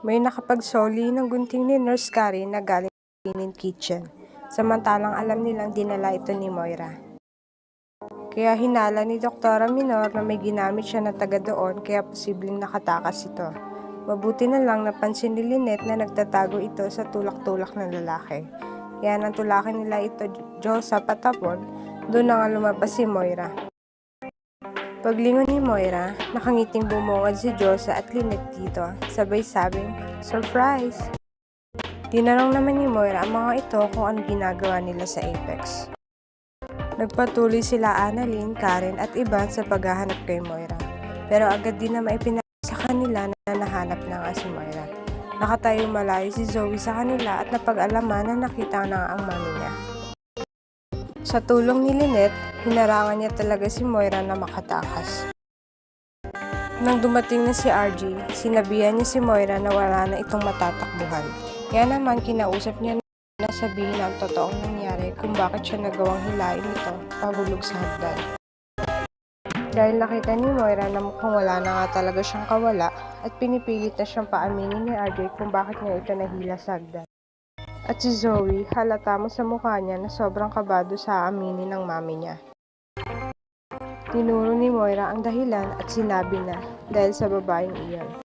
May nakapagsoli ng gunting ni Nurse Karen na galing sa linen kitchen, samantalang alam nilang dinala ito ni Moira. Kaya hinala ni Doktora Minor na may ginamit siya na taga doon kaya posibleng nakatakas ito. Mabuti na lang napansin ni Lynette na nagtatago ito sa tulak-tulak ng lalaki. Kaya nang tulakin nila ito sa patapon, doon na nga lumabas si Moira. Paglingon ni Moira, nakangiting bumungad si Josa at Lynette dito, sabay sabing, "Surprise!" Tinanong naman ni Moira ang mga ito kung ano ginagawa nila sa Apex. Nagpatuloy sila Annalyn, Karen at Ivan sa paghahanap kay Moira. Pero agad din na maipinasa sa kanila na nahanap na nga si Moira. Nakatayong malayo si Zoe sa kanila at napag-alaman na nakita na ang mami niya. Sa tulong ni Lynette, hinarangan niya talaga si Moira na makatakas. Nang dumating na si RJ, sinabihan niya si Moira na wala na itong matatakbuhan. Kaya naman kinausap niya na sabihin ang totoong nangyari kung bakit siya nagawang hilain ito pahulog sa hagdan. Dahil nakita ni Moira na mukhang wala na nga talaga siyang kawala at pinipilit na siyang paaminin ni RJ kung bakit niya ito nahila sa hagdan. At si Zoe, halata mo sa mukha niya na sobrang kabado sa aaminin ng mami niya. Tinuro ni Moira ang dahilan at sinabi na dahil sa babaeng iyon.